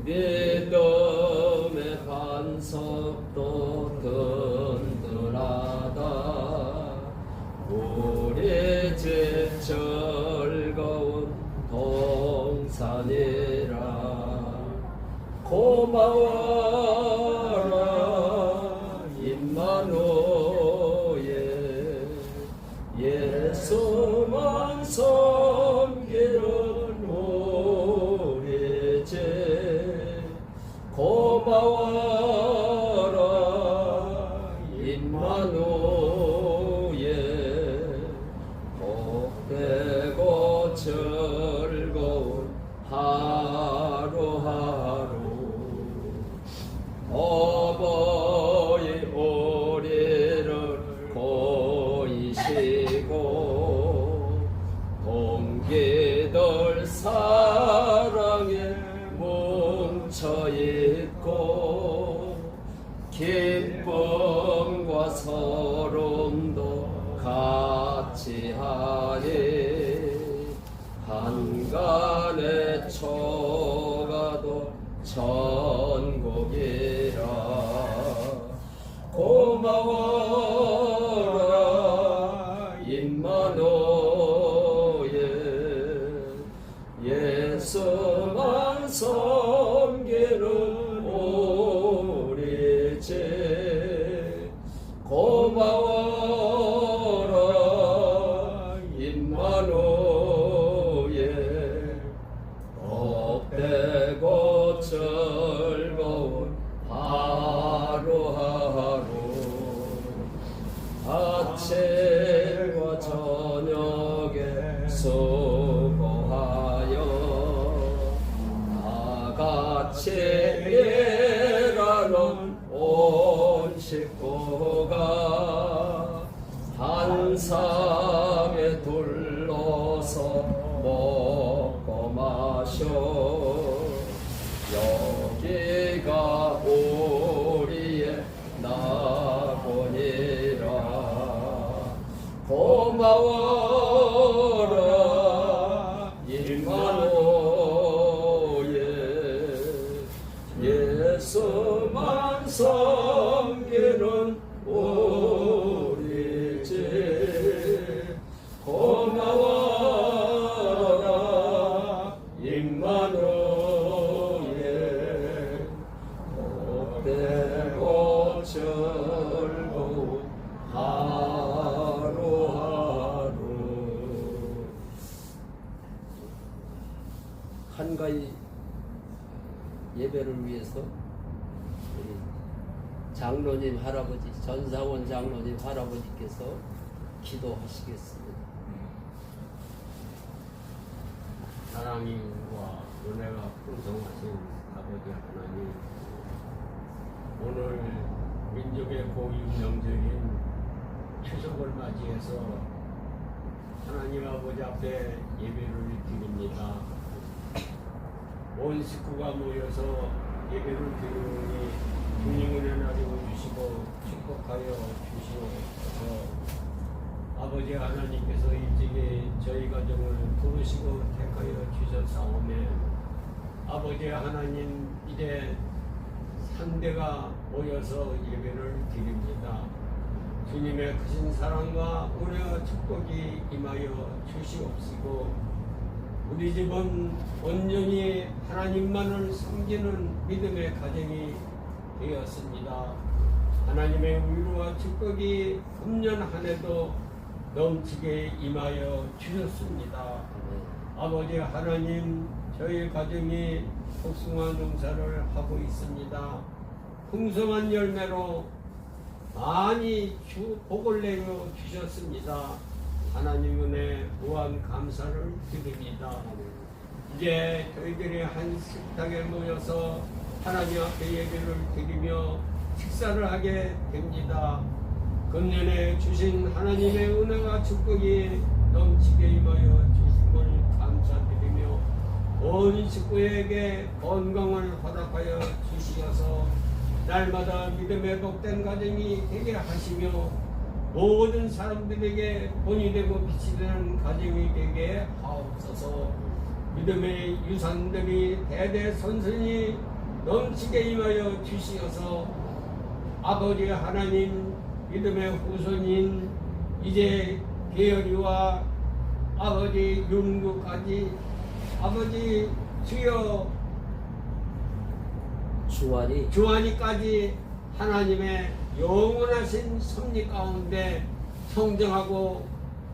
믿음의 반석도 든든하다. 우리 집 즐거운 동산이라. 고마워라 임마누엘. 예수만 섬기는 우리 집. 고마워라 임마누엘. 복되고 즐거운 하루하루. 어버이 우리를 보이시고 동기들 사랑에 뭉쳐있고 기쁨과 서름도 같이 하니 한간의 초가도 천국이라. 고마워라 임마누엘. 예수만 섬기는 우리 집. 고마워라 임마누엘. 복되고 즐거운 하루하루. 아침과 저녁에 수고하여 다같이 일하는 온 식구가 한 상에 둘러서 먹고 마셔. 여기가 우리의 나본이라. 고마워라 임마누엘. 예수만 섬기는 우리 집. 고마워라 임마누엘. 복되고 즐거운 하루하루. 한가위 예배를 위해서 우리 장로님 할아버지, 전상원 장로님 할아버지께서 기도하시겠습니다. 사랑과 은혜가 풍성하신 아버지 하나님, 오늘 민족의 고유 명절인 추석을 맞이해서 하나님 아버지 앞에 예배를 드립니다. 온 식구가 모여서 예배를 드리니 주님 은혜 나누어 주시고 축복하여 주시옵소서. 아버지 하나님께서 일찍이 저희 가정을 부르시고 택하여 주셨사오매 아버지 하나님, 이제 상대가 모여서 예배를 드립니다. 주님의 크신 사랑과 은혜와 축복이 임하여 주시옵시고 우리 집은 온전히 하나님만을 섬기는 믿음의 가정이 되었습니다. 하나님의 위로와 축복이 금년 한 해도 넘치게 임하여 주셨습니다. 아버지 하나님, 저희 가정이 복숭아 농사를 하고 있습니다. 풍성한 열매로 많이 복을 내려 주셨습니다. 하나님 은혜 무한 감사를 드립니다. 이제 저희들이 한 식탁에 모여서 하나님 앞에 예배를 드리며 식사를 하게 됩니다. 금년에 주신 하나님의 은혜와 축복이 넘치게 임하여 주심을 감사드리며 온 식구에게 건강을 허락하여 주시어서 날마다 믿음의 복된 가정이 되게 하시며 모든 사람들에게 본이 되고 빛이 되는 가정이 되게 하옵소서. 믿음의 유산들이 대대손손이 넘치게 임하여 주시어서 아버지 하나님 믿음의 후손인 이제 계열이와 아버지 윤구까지 아버지 주여 주한이까지 하나님의 영원하신 섭리 가운데 성정하고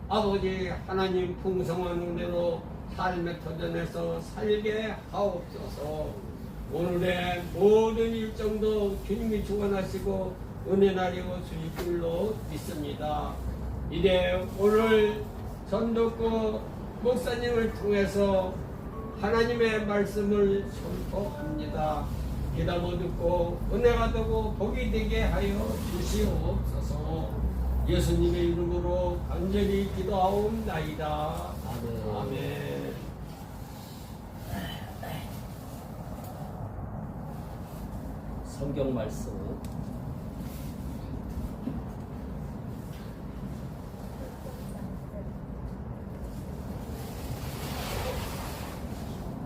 아버지 하나님 풍성한 은혜로 삶의 터전에서 살게 하옵소서. 오늘의 모든 일정도 주님이 주관하시고 은혜 나리고 주실 줄로 믿습니다. 이제 오늘 전도구 목사님을 통해서 하나님의 말씀을 선포합니다. 귀담아 듣고 은혜가 되고 복이 되게 하여 주시옵소서. 예수님의 이름으로 간절히 기도하옵나이다. 아멘. 아멘. 성경 말씀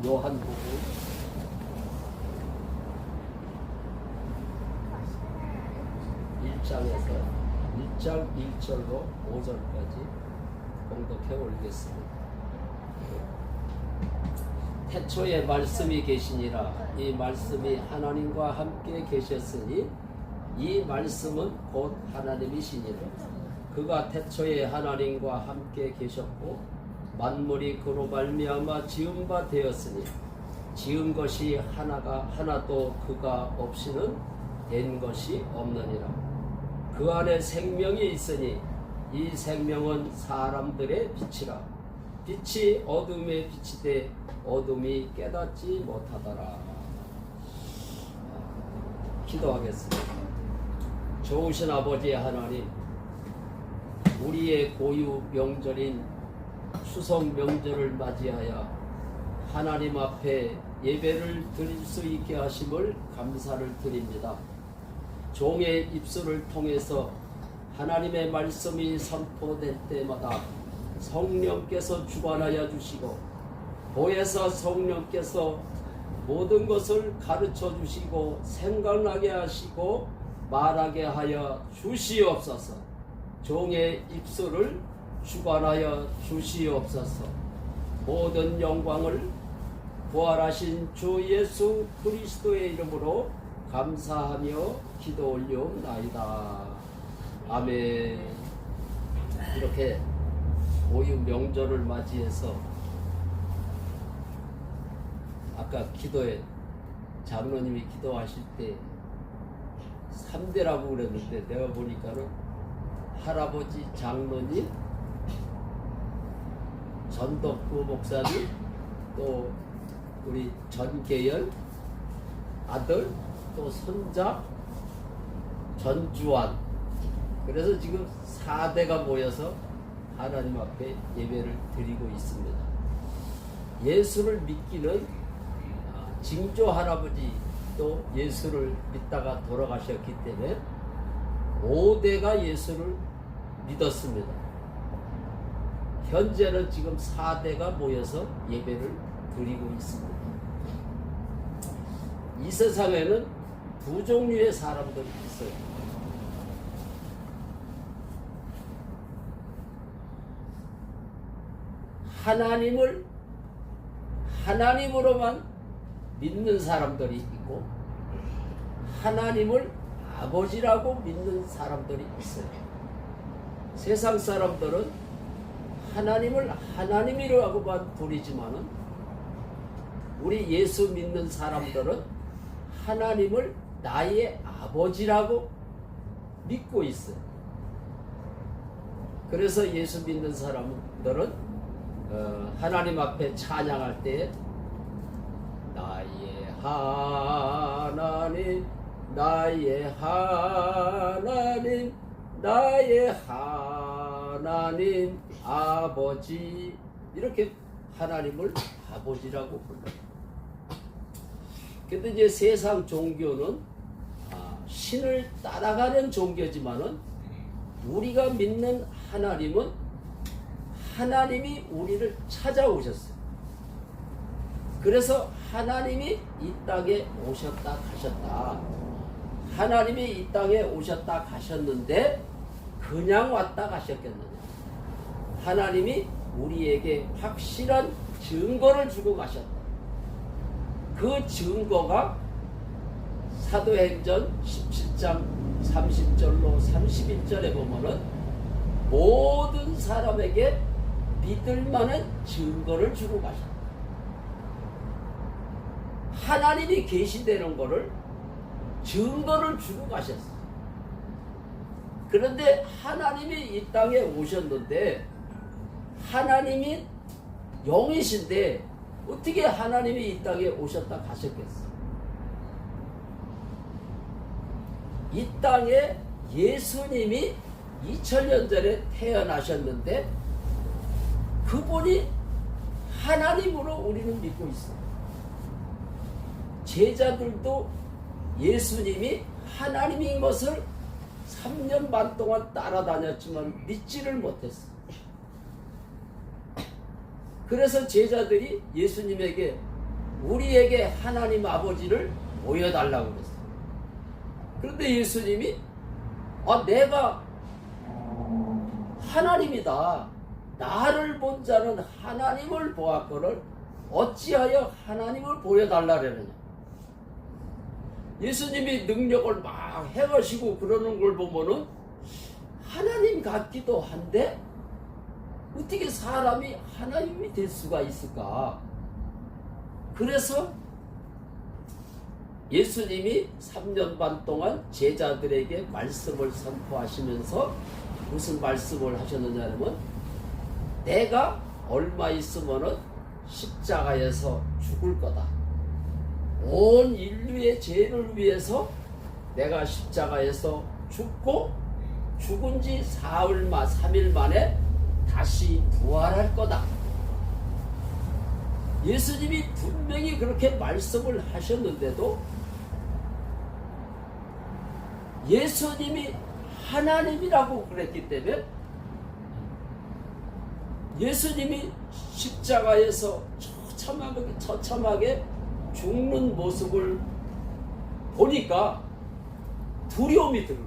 요한복음 1장 1절로 5절까지 봉독해 올리겠습니다. 태초에 말씀이 계시니라. 이 말씀이 하나님과 함께 계셨으니 이 말씀은 곧 하나님이시니라. 그가 태초에 하나님과 함께 계셨고 만물이 그로 말미암아 지은 바 되었으니 지은 것이 하나도 그가 없이는 된 것이 없느니라. 그 안에 생명이 있으니 이 생명은 사람들의 빛이라. 빛이 어둠에 비치되 어둠이 깨닫지 못하더라. 기도하겠습니다. 좋으신 아버지 하나님, 우리의 고유 명절인 추석 명절을 맞이하여 하나님 앞에 예배를 드릴 수 있게 하심을 감사를 드립니다. 종의 입술을 통해서 하나님의 말씀이 선포될 때마다 성령께서 주관하여 주시고 보혜사 성령께서 모든 것을 가르쳐 주시고 생각나게 하시고 말하게 하여 주시옵소서. 종의 입술을 주관하여 주시옵소서. 모든 영광을 부활하신 주 예수 그리스도의 이름으로 감사하며 기도 올려옵나이다. 아멘. 이렇게 고유 명절을 맞이해서 아까 기도에 장로님이 기도하실 때 3대라고 그랬는데 내가 보니까는 할아버지 장로님, 전덕구 목사님, 또 우리 전계열 아들, 또 손자 전주환. 그래서 지금 4대가 모여서 하나님 앞에 예배를 드리고 있습니다. 예수를 믿기는 징조 할아버지도 예수를 믿다가 돌아가셨기 때문에 5대가 예수를 믿었습니다. 현재는 지금 4대가 모여서 예배를 드리고 있습니다. 이 세상에는 두 종류의 사람들이 있어요. 하나님을 하나님으로만 믿는 사람들이 있고 하나님을 아버지라고 믿는 사람들이 있어요. 세상 사람들은 하나님을 하나님이라고만 부르지만은 우리 예수 믿는 사람들은 하나님을 나의 아버지라고 믿고 있어요. 그래서 예수 믿는 사람들은 하나님 앞에 찬양할 때 나의 하나님, 나의 하나님, 나의 하나님 아버지, 이렇게 하나님을 아버지라고 불러요. 근데 이제 세상 종교는 신을 따라가는 종교지만은 우리가 믿는 하나님은 하나님이 우리를 찾아오셨어요. 그래서 하나님이 이 땅에 오셨다 가셨다. 하나님이 이 땅에 오셨다 가셨는데 그냥 왔다 가셨겠느냐. 하나님이 우리에게 확실한 증거를 주고 가셨다. 그 증거가 사도행전 17장 30절로 31절에 보면은 모든 사람에게 믿을 만한 증거를 주고 가셨다. 하나님이 계시다는 거를 증거를 주고 가셨어요. 그런데 하나님이 이 땅에 오셨는데 하나님이 영이신데 어떻게 하나님이 이 땅에 오셨다 가셨겠어? 이 땅에 예수님이 2000년 전에 태어나셨는데 그분이 하나님으로 우리는 믿고 있어요. 제자들도 예수님이 하나님인 것을 3년 반 동안 따라다녔지만 믿지를 못했어요. 그래서 제자들이 예수님에게 우리에게 하나님 아버지를 보여달라고 그랬어요. 그런데 예수님이 내가 하나님이다. 나를 본 자는 하나님을 보았거늘 어찌하여 하나님을 보여달라 그러느냐. 예수님이 능력을 막 행하시고 그러는 걸 보면은 하나님 같기도 한데 어떻게 사람이 하나님이 될 수가 있을까? 그래서 예수님이 3년 반 동안 제자들에게 말씀을 선포하시면서 무슨 말씀을 하셨느냐면 내가 얼마 있으면은 십자가에서 죽을 거다. 온 인류의 죄를 위해서 내가 십자가에서 죽고 죽은 지 3일 만에 다시 부활할 거다. 예수님이 분명히 그렇게 말씀을 하셨는데도 예수님이 하나님이라고 그랬기 때문에 예수님이 십자가에서 처참하게 죽는 모습을 보니까 두려움이 들고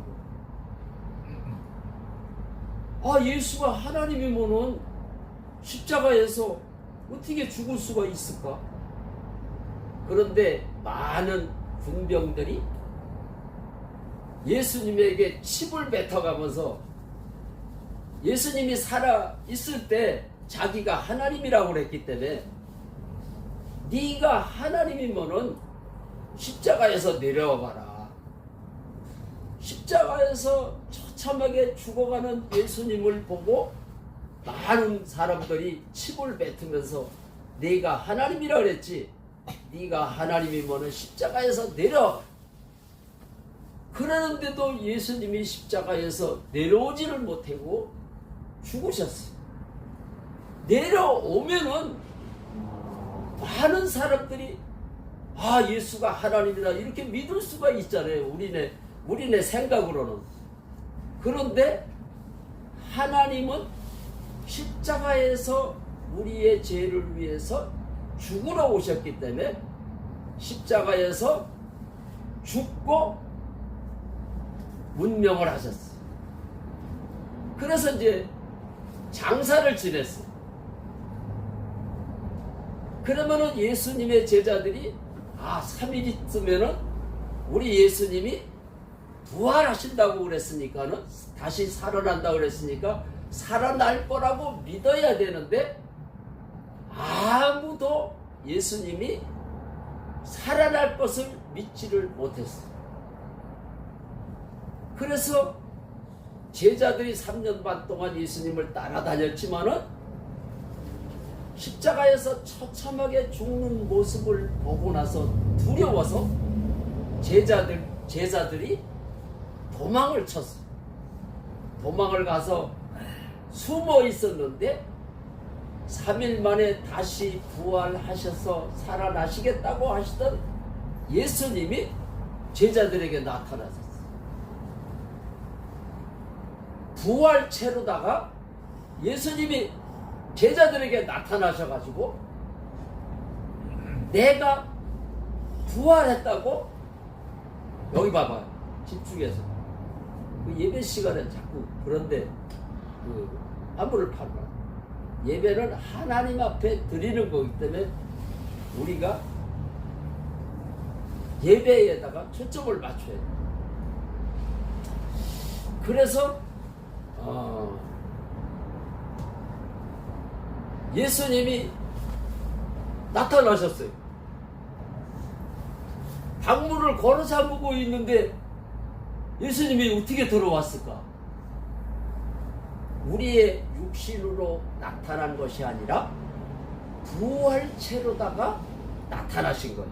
예수가 하나님이면은 십자가에서 어떻게 죽을 수가 있을까? 그런데 많은 군병들이 예수님에게 칩을 뱉어가면서 예수님이 살아 있을 때 자기가 하나님이라고 그랬기 때문에 네가 하나님이면은 십자가에서 내려와봐라. 십자가에서 처참하게 죽어가는 예수님을 보고 많은 사람들이 칩을 뱉으면서 네가 하나님이라 그랬지. 네가 하나님이면은 십자가에서 내려와. 그러는데도 예수님이 십자가에서 내려오지를 못하고 죽으셨어요. 내려오면은 많은 사람들이 예수가 하나님이라 이렇게 믿을 수가 있잖아요. 우리네 생각으로는. 그런데 하나님은 십자가에서 우리의 죄를 위해서 죽으러 오셨기 때문에 십자가에서 죽고 운명을 하셨어요. 그래서 이제 장사를 지냈어요. 그러면은 예수님의 제자들이 3일 있으면은 우리 예수님이 부활하신다고 그랬으니까는 다시 살아난다고 그랬으니까 살아날 거라고 믿어야 되는데 아무도 예수님이 살아날 것을 믿지를 못했어요. 그래서 제자들이 3년 반 동안 예수님을 따라다녔지만은 십자가에서 처참하게 죽는 모습을 보고 나서 두려워서 제자들이 도망을 쳤어요. 도망을 가서 숨어 있었는데 3일 만에 다시 부활하셔서 살아나시겠다고 하시던 예수님이 제자들에게 나타나셨어요. 부활체로다가 예수님이 제자들에게 나타나셔가지고 내가 부활했다고? 여기 봐봐요. 집중해서. 그 예배 시간에 자꾸 그런데 그 안무를 팔아. 예배는 하나님 앞에 드리는 거기 때문에 우리가 예배에다가 초점을 맞춰야 돼. 그래서 예수님이 나타나셨어요. 방문을 걸어 잠그고 있는데 예수님이 어떻게 들어왔을까? 우리의 육신으로 나타난 것이 아니라 부활체로다가 나타나신 거예요.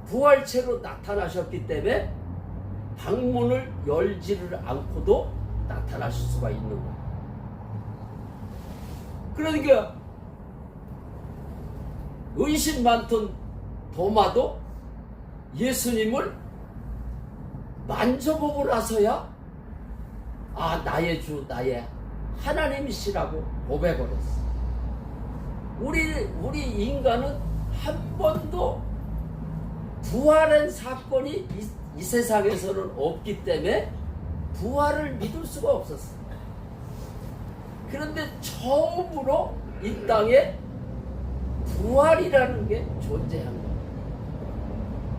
부활체로 나타나셨기 때문에 방문을 열지를 않고도 나타나실 수가 있는 거예요. 그러니까 의심 많던 도마도 예수님을 만져보고 나서야 나의 주 나의 하나님이시라고 고백을 했어. 우리 인간은 한 번도 부활한 사건이 이 세상에서는 없기 때문에 부활을 믿을 수가 없었어. 그런데 처음으로 이 땅에 부활이라는 게 존재한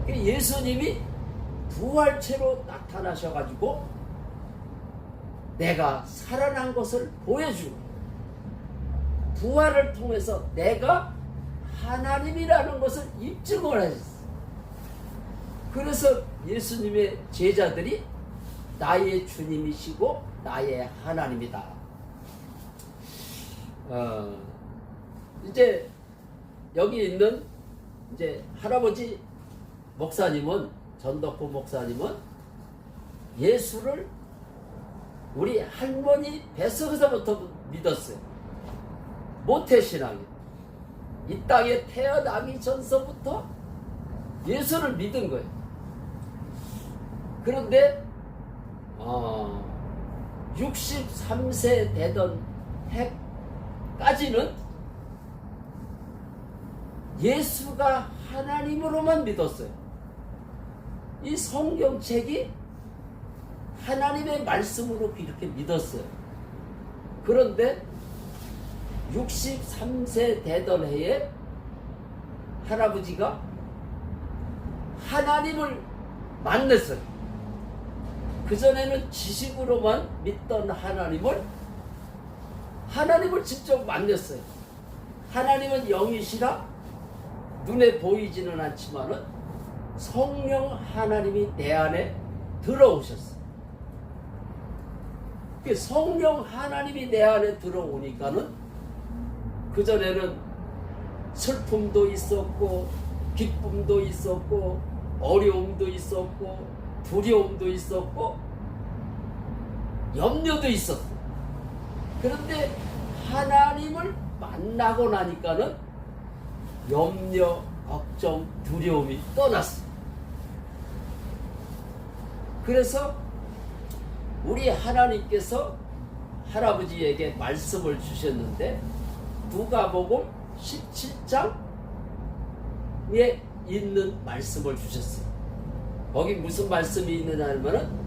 거예요. 예수님이 부활체로 나타나셔가지고 내가 살아난 것을 보여주고 부활을 통해서 내가 하나님이라는 것을 입증을 하셨어요. 그래서 예수님의 제자들이 나의 주님이시고 나의 하나님이다. 이제 여기 있는 이제 할아버지 목사님은 전덕호 목사님은 예수를 우리 할머니 뱃속에서부터 믿었어요. 모태신앙이 이 땅에 태어나기 전서부터 예수를 믿은 거예요. 그런데 63세 되던 해까지는 예수가 하나님으로만 믿었어요. 이 성경책이 하나님의 말씀으로 이렇게 믿었어요. 그런데 63세 되던 해에 할아버지가 하나님을 만났어요. 그전에는 지식으로만 믿던 하나님을 직접 만났어요. 하나님은 영이시라 눈에 보이지는 않지만은 성령 하나님이 내 안에 들어오셨어요. 성령 하나님이 내 안에 들어오니까는 그전에는 슬픔도 있었고 기쁨도 있었고 어려움도 있었고 두려움도 있었고 염려도 있었어요. 그런데 하나님을 만나고 나니까는 염려, 걱정, 두려움이 떠났어요. 그래서 우리 하나님께서 할아버지에게 말씀을 주셨는데 누가복음 17장에 있는 말씀을 주셨어요. 거기 무슨 말씀이 있느냐 하면은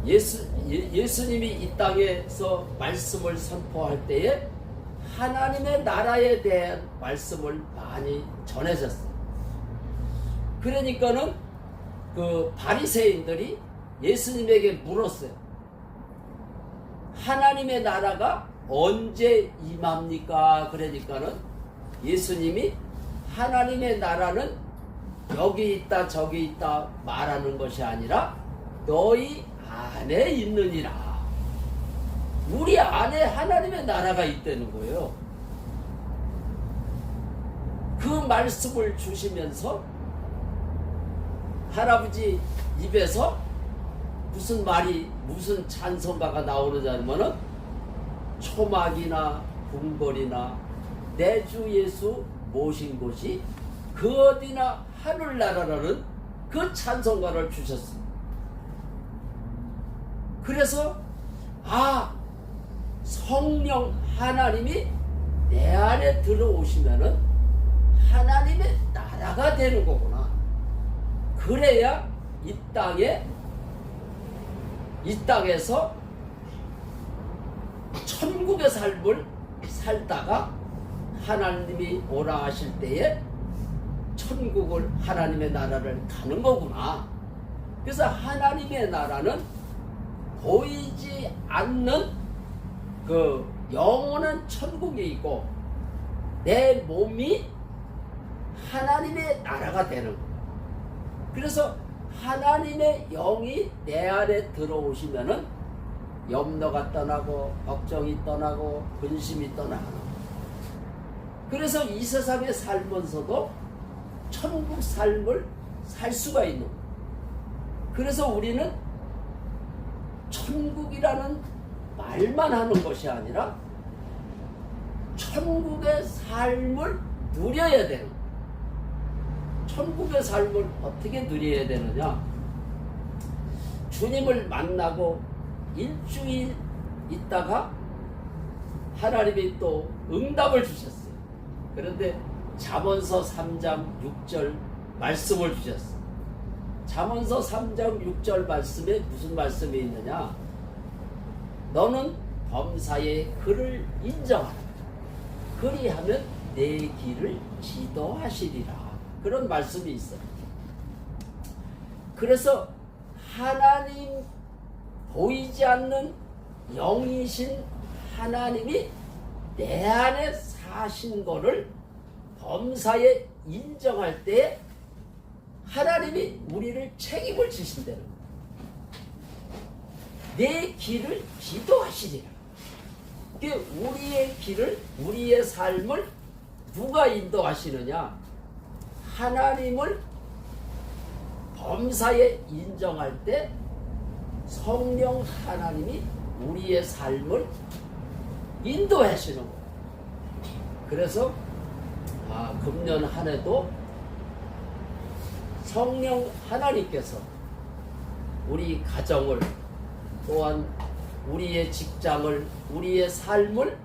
예수님이 이 땅에서 말씀을 선포할 때에 하나님의 나라에 대한 말씀을 많이 전해졌어요. 그러니까는 그 바리새인들이 예수님에게 물었어요. 하나님의 나라가 언제 임합니까? 그러니까는 예수님이 하나님의 나라는 여기 있다 저기 있다 말하는 것이 아니라 너희 안에 있느니라. 우리 안에 하나님의 나라가 있다는 거예요. 그 말씀을 주시면서 할아버지 입에서 무슨 말이 무슨 찬송가가 나오느냐면은 초막이나 궁궐이나 내 주 예수 모신 곳이 그 어디나 하늘나라라는 그 찬송가를 주셨어요. 그래서 성령 하나님이 내 안에 들어오시면은 하나님의 나라가 되는 거구나. 그래야 이 땅에서 천국의 삶을 살다가 하나님이 오라 하실 때에 천국을, 하나님의 나라를 가는 거구나. 그래서 하나님의 나라는 보이지 않는 그 영원한 천국이 있고 내 몸이 하나님의 나라가 되는 거예요. 그래서 하나님의 영이 내 안에 들어오시면은 염려가 떠나고 걱정이 떠나고 근심이 떠나는 거예요. 그래서 이 세상에 살면서도 천국 삶을 살 수가 있는 거예요. 그래서 우리는 천국이라는 말만 하는 것이 아니라 천국의 삶을 누려야 되는 거예요. 천국의 삶을 어떻게 누려야 되느냐? 주님을 만나고 일주일 있다가 하나님이 또 응답을 주셨어요. 그런데 잠언서 3장 6절 말씀을 주셨어요. 잠언서 3장 6절 말씀에 무슨 말씀이 있느냐? 너는 범사의 그를 인정하라. 그리하면 내 길을 지도하시리라. 그런 말씀이 있어요. 그래서 하나님, 보이지 않는 영이신 하나님이 내 안에 사신 거를 범사에 인정할 때 하나님이 우리를 책임을 지신다는 거예요. 내 길을 지도하시리라. 우리의 길을, 우리의 삶을 누가 인도하시느냐? 하나님을 범사에 인정할 때 성령 하나님이 우리의 삶을 인도하시는 거예요. 그래서 금년 한 해도 성령 하나님께서 우리 가정을, 또한 우리의 직장을, 우리의 삶을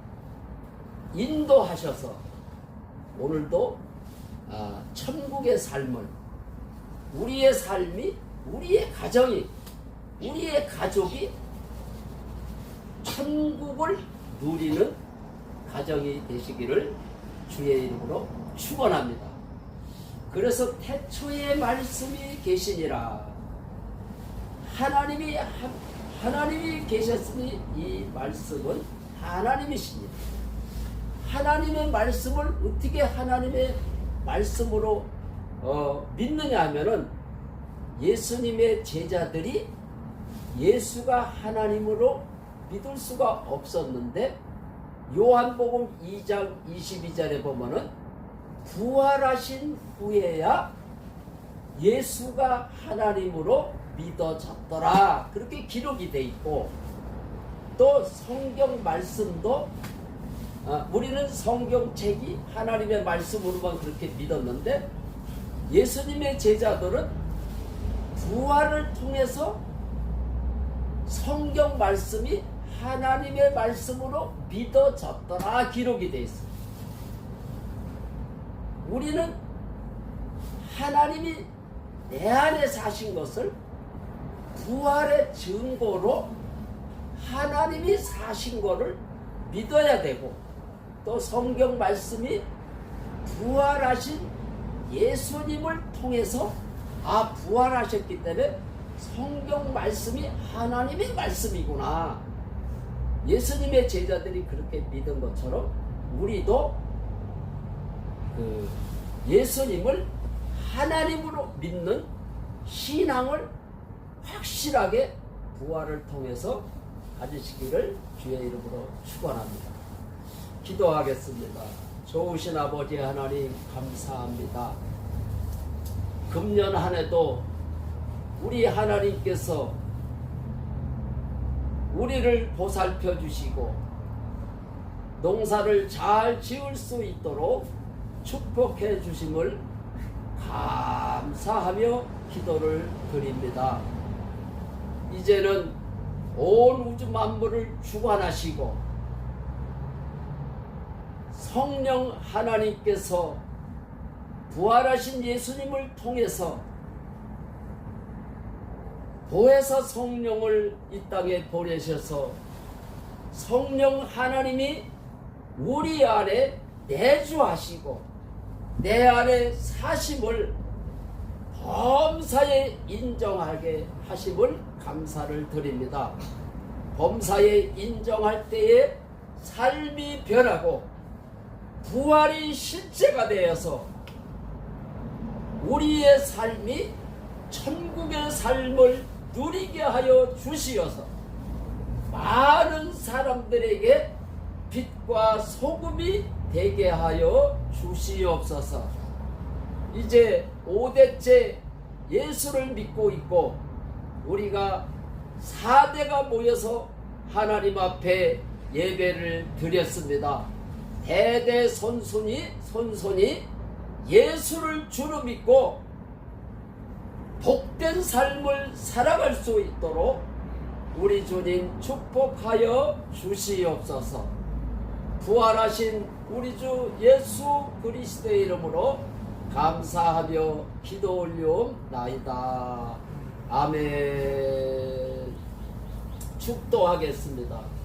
인도하셔서 오늘도 천국의 삶을, 우리의 삶이, 우리의 가정이, 우리의 가족이 천국을 누리는 가정이 되시기를 주의 이름으로 축원합니다. 그래서 태초에 말씀이 계시니라. 하나님이 계셨으니 이 말씀은 하나님이십니다. 하나님의 말씀을 어떻게 하나님의 말씀으로 믿느냐 하면은 예수님의 제자들이 예수가 하나님으로 믿을 수가 없었는데 요한복음 2장 22절에 보면은 부활하신 후에야 예수가 하나님으로 믿어졌더라. 그렇게 기록이 돼 있고, 또 성경 말씀도 우리는 성경책이 하나님의 말씀으로만 그렇게 믿었는데 예수님의 제자들은 부활을 통해서 성경 말씀이 하나님의 말씀으로 믿어졌더라 기록이 되어 있습니다. 우리는 하나님이 내 안에 사신 것을 부활의 증거로 하나님이 사신 것을 믿어야 되고, 또 성경 말씀이 부활하신 예수님을 통해서 부활하셨기 때문에 성경 말씀이 하나님의 말씀이구나. 예수님의 제자들이 그렇게 믿은 것처럼 우리도 예수님을 하나님으로 믿는 신앙을 확실하게 부활을 통해서 가지시기를 주의 이름으로 축원합니다. 기도하겠습니다. 좋으신 아버지 하나님 감사합니다. 금년 한 해도 우리 하나님께서 우리를 보살펴 주시고 농사를 잘 지을 수 있도록 축복해 주심을 감사하며 기도를 드립니다. 이제는 온 우주 만물을 주관하시고 성령 하나님께서 부활하신 예수님을 통해서 보혜사 성령을 이 땅에 보내셔서 성령 하나님이 우리 안에 내주하시고 내 안에 사심을 범사에 인정하게 하심을 감사를 드립니다. 범사에 인정할 때에 삶이 변하고 부활이 실제가 되어서 우리의 삶이 천국의 삶을 누리게 하여 주시어서 많은 사람들에게 빛과 소금이 되게 하여 주시옵소서. 이제 5대째 예수를 믿고 있고 우리가 4대가 모여서 하나님 앞에 예배를 드렸습니다. 대대손손이 예수를 주로 믿고 복된 삶을 살아갈 수 있도록 우리 주님 축복하여 주시옵소서. 부활하신 우리 주 예수 그리스도의 이름으로 감사하며 기도 올리옵나이다. 아멘. 축도하겠습니다.